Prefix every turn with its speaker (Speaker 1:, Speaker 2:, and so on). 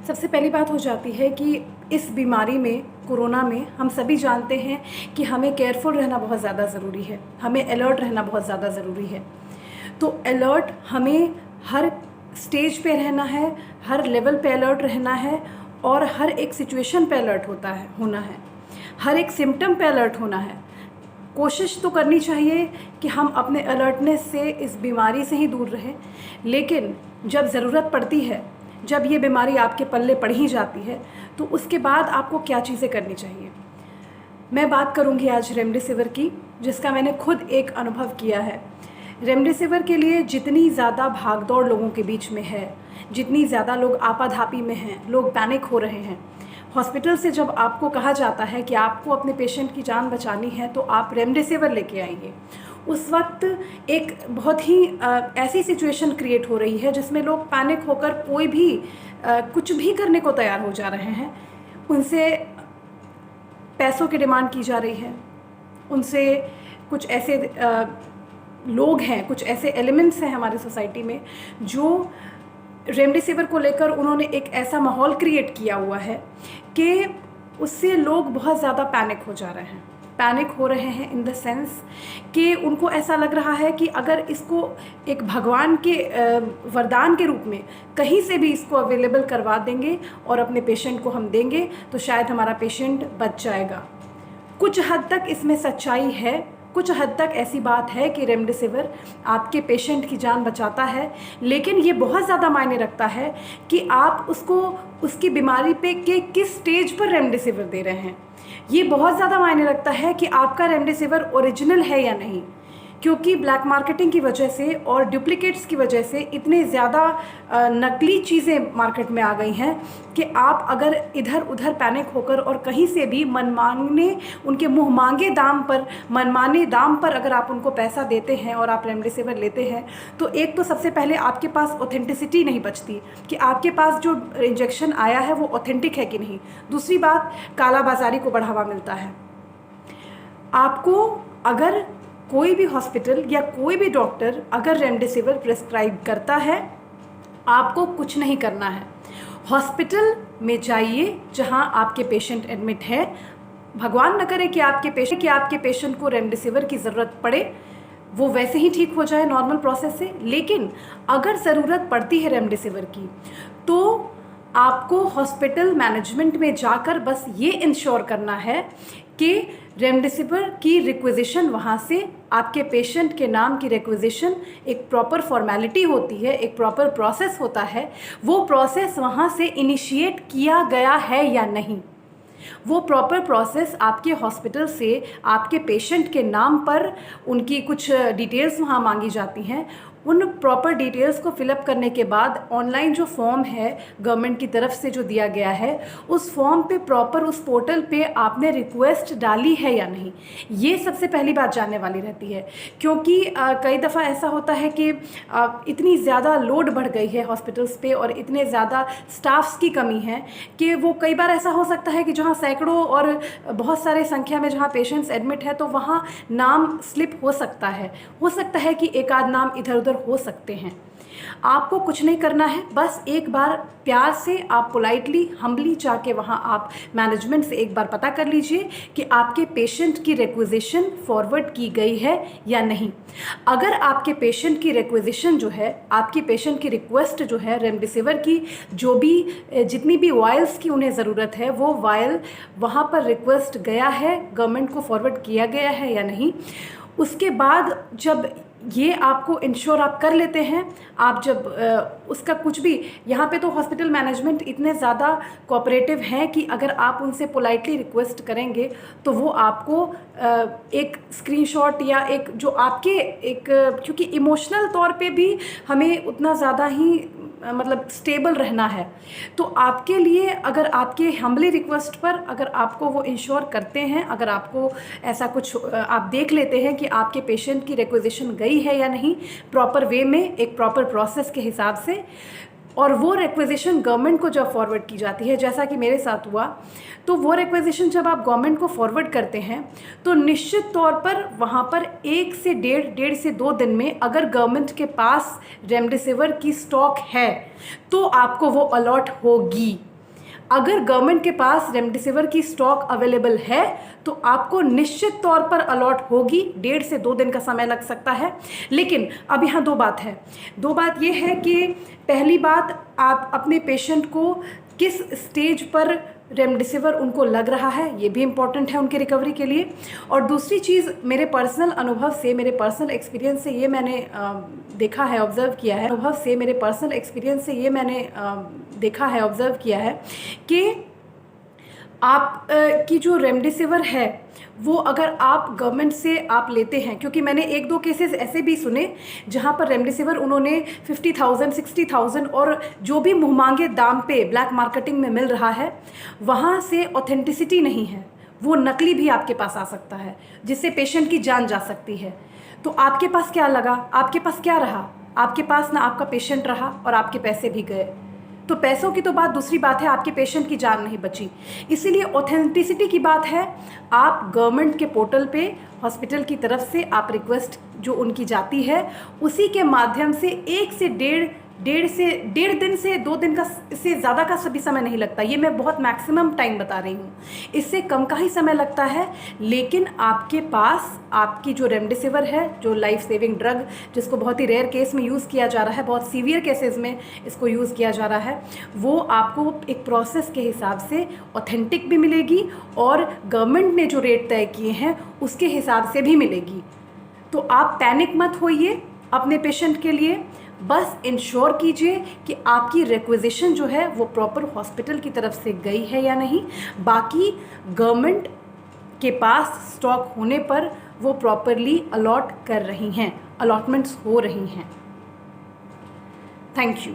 Speaker 1: सबसे पहली बात हो जाती है कि इस बीमारी में, कोरोना में, हम सभी जानते हैं कि हमें केयरफुल रहना बहुत ज़्यादा ज़रूरी है, हमें अलर्ट रहना बहुत ज़्यादा ज़रूरी है। तो अलर्ट हमें हर स्टेज पे रहना है, हर लेवल पे अलर्ट रहना है और हर एक सिचुएशन पे अलर्ट होना है, हर एक सिम्टम पे अलर्ट होना है। कोशिश तो करनी चाहिए कि हम अपने अलर्टनेस से इस बीमारी से ही दूर रहें, लेकिन जब ज़रूरत पड़ती है, जब ये बीमारी आपके पल्ले पड़ ही जाती है, तो उसके बाद आपको क्या चीज़ें करनी चाहिए। मैं बात करूंगी आज रेमडेसिविर की, जिसका मैंने खुद एक अनुभव किया है। रेमडेसिविर के लिए जितनी ज़्यादा भागदौड़ लोगों के बीच में है, जितनी ज़्यादा लोग आपाधापी में हैं, लोग पैनिक हो रहे हैं, हॉस्पिटल से जब आपको कहा जाता है कि आपको अपने पेशेंट की जान बचानी है तो आप रेमडेसिविर लेके आइए, उस वक्त एक बहुत ही ऐसी सिचुएशन क्रिएट हो रही है जिसमें लोग पैनिक होकर कोई भी कुछ भी करने को तैयार हो जा रहे हैं। उनसे पैसों की डिमांड की जा रही है, उनसे कुछ ऐसे लोग हैं, कुछ ऐसे एलिमेंट्स हैं हमारी सोसाइटी में जो रेमडेसिविर को लेकर उन्होंने एक ऐसा माहौल क्रिएट किया हुआ है कि उससे लोग बहुत ज़्यादा पैनिक हो जा रहे हैं। पैनिक हो रहे हैं इन द सेंस कि उनको ऐसा लग रहा है कि अगर इसको एक भगवान के वरदान के रूप में कहीं से भी इसको अवेलेबल करवा देंगे और अपने पेशेंट को हम देंगे तो शायद हमारा पेशेंट बच जाएगा। कुछ हद तक इसमें सच्चाई है, कुछ हद तक ऐसी बात है कि रेमडेसिविर आपके पेशेंट की जान बचाता है, लेकिन ये बहुत ज़्यादा मायने रखता है कि आप उसको उसकी बीमारी पे के किस स्टेज पर रेमडेसिविर दे रहे हैं। ये बहुत ज़्यादा मायने रखता है कि आपका रेमडेसिविर ओरिजिनल है या नहीं, क्योंकि ब्लैक मार्केटिंग की वजह से और डुप्लीकेट्स की वजह से इतने ज़्यादा नकली चीज़ें मार्केट में आ गई हैं कि आप अगर इधर उधर पैनिक होकर और कहीं से भी मनमाने उनके मुँह मांगे दाम पर, मनमाने दाम पर अगर आप उनको पैसा देते हैं और आप रेमडेसिविर लेते हैं, तो एक तो सबसे पहले आपके पास ऑथेंटिसिटी नहीं बचती कि आपके पास जो इंजेक्शन आया है वो ऑथेंटिक है कि नहीं। दूसरी बात, कालाबाजारी को बढ़ावा मिलता है। आपको अगर कोई भी हॉस्पिटल या कोई भी डॉक्टर अगर रेमडेसिविर प्रिस्क्राइब करता है, आपको कुछ नहीं करना है। हॉस्पिटल में जाइए जहां आपके पेशेंट एडमिट है। भगवान न करे कि आपके पेशेंट को रेमडेसिविर की ज़रूरत पड़े, वो वैसे ही ठीक हो जाए नॉर्मल प्रोसेस से, लेकिन अगर ज़रूरत पड़ती है रेमडेसिविर की तो आपको हॉस्पिटल मैनेजमेंट में जाकर बस ये इंश्योर करना है कि रेमडेसिविर की रिक्विजिशन वहाँ से आपके पेशेंट के नाम की रिक्विजिशन एक प्रॉपर फॉर्मेलिटी होती है, एक प्रॉपर प्रोसेस होता है, वो प्रोसेस वहाँ से इनिशिएट किया गया है या नहीं। वो प्रॉपर प्रोसेस आपके हॉस्पिटल से आपके पेशेंट के नाम पर उनकी कुछ डिटेल्स वहाँ मांगी जाती हैं। उन प्रॉपर डिटेल्स को फिलअप करने के बाद ऑनलाइन जो फॉर्म है गवर्नमेंट की तरफ से जो दिया गया है, उस फॉर्म पे प्रॉपर उस पोर्टल पे आपने रिक्वेस्ट डाली है या नहीं, ये सबसे पहली बात जानने वाली रहती है। क्योंकि कई दफ़ा ऐसा होता है कि इतनी ज़्यादा लोड बढ़ गई है हॉस्पिटल्स पे और इतने ज़्यादा स्टाफ्स की कमी है कि वो कई बार ऐसा हो सकता है कि जहाँ सैकड़ों और बहुत सारे संख्या में जहाँ पेशेंट्स एडमिट है तो वहाँ नाम स्लिप हो सकता है कि एक आध नाम इधर उधर हो सकते हैं। आपको कुछ नहीं करना है, बस एक बार प्यार से आप पोलाइटली हम्बली जाके वहाँ आप मैनेजमेंट से एक बार पता कर लीजिए कि आपके पेशेंट की रिक्विजिशन फॉरवर्ड की गई है या नहीं। अगर आपके पेशेंट की रिक्विजिशन जो है, आपकी पेशेंट की रिक्वेस्ट जो है रेमडेसिविर की, जो भी जितनी भी वायल्स की उन्हें ज़रूरत है वो वायल वहाँ पर रिक्वेस्ट गया है, गवर्नमेंट को फॉरवर्ड किया गया है या नहीं। उसके बाद जब ये आपको इंश्योर आप कर लेते हैं, आप जब उसका कुछ भी, यहाँ पे तो हॉस्पिटल मैनेजमेंट इतने ज़्यादा कोऑपरेटिव हैं कि अगर आप उनसे पोलाइटली रिक्वेस्ट करेंगे तो वो आपको एक स्क्रीनशॉट या एक जो आपके एक, क्योंकि इमोशनल तौर पे भी हमें उतना ज़्यादा ही मतलब स्टेबल रहना है, तो आपके लिए अगर आपके हम्बली रिक्वेस्ट पर अगर आपको वो इंश्योर करते हैं, अगर आपको ऐसा कुछ आप देख लेते हैं कि आपके पेशेंट की रिक्विजिशन गई है या नहीं प्रॉपर वे में, एक प्रॉपर प्रोसेस के हिसाब से, और वो रिक्विजिशन गवर्नमेंट को जब फॉरवर्ड की जाती है, जैसा कि मेरे साथ हुआ, तो वो रिक्विजिशन जब आप गवर्नमेंट को फॉरवर्ड करते हैं तो निश्चित तौर पर वहाँ पर 1 से डेढ़ से 2 दिन में अगर गवर्नमेंट के पास रेमडेसिविर की स्टॉक है तो आपको वो अलॉट होगी। अगर गवर्नमेंट के पास रेमडेसिविर की स्टॉक अवेलेबल है तो आपको निश्चित तौर पर अलॉट होगी। 1.5 से 2 दिन का समय लग सकता है। लेकिन अब यहाँ दो बात ये है कि पहली बात, आप अपने पेशेंट को किस स्टेज पर रेमडेसिविर उनको लग रहा है, ये भी इम्पॉर्टेंट है उनके रिकवरी के लिए। और दूसरी चीज़, मेरे पर्सनल अनुभव से, मेरे पर्सनल एक्सपीरियंस से ये मैंने देखा है, ऑब्ज़र्व किया है कि आप की जो रेमडेसिविर है वो अगर आप गवर्नमेंट से आप लेते हैं, क्योंकि मैंने 1-2 केसेस ऐसे भी सुने जहां पर रेमडेसिविर उन्होंने 50,000 60,000 और जो भी मुँहमांगे दाम पे ब्लैक मार्केटिंग में मिल रहा है, वहां से ऑथेंटिसिटी नहीं है, वो नकली भी आपके पास आ सकता है जिससे पेशेंट की जान जा सकती है। तो आपके पास क्या लगा, आपके पास क्या रहा? आपके पास ना आपका पेशेंट रहा और आपके पैसे भी गए। तो पैसों की तो बात दूसरी बात है, आपके पेशेंट की जान नहीं बची। इसीलिए ऑथेंटिसिटी की बात है। आप गवर्नमेंट के पोर्टल पे हॉस्पिटल की तरफ से आप रिक्वेस्ट जो उनकी जाती है, उसी के माध्यम से 1 से 1.5 दिन से 2 दिन का इससे ज़्यादा का सभी समय नहीं लगता। ये मैं बहुत मैक्सिमम टाइम बता रही हूँ, इससे कम का ही समय लगता है। लेकिन आपके पास आपकी जो रेमडेसिविर है, जो लाइफ सेविंग ड्रग, जिसको बहुत ही रेयर केस में यूज़ किया जा रहा है, बहुत सीवियर केसेस में इसको यूज़ किया जा रहा है, वो आपको एक प्रोसेस के हिसाब से ऑथेंटिक भी मिलेगी और गवर्नमेंट ने जो रेट तय किए हैं उसके हिसाब से भी मिलेगी। तो आप पैनिक मत होइए अपने पेशेंट के लिए, बस इंश्योर कीजिए कि आपकी रिक्वेजिशन जो है वो प्रॉपर हॉस्पिटल की तरफ से गई है या नहीं। बाकी गवर्नमेंट के पास स्टॉक होने पर वो प्रॉपरली अलॉट कर रही हैं, अलॉटमेंट्स हो रही हैं। Thank you.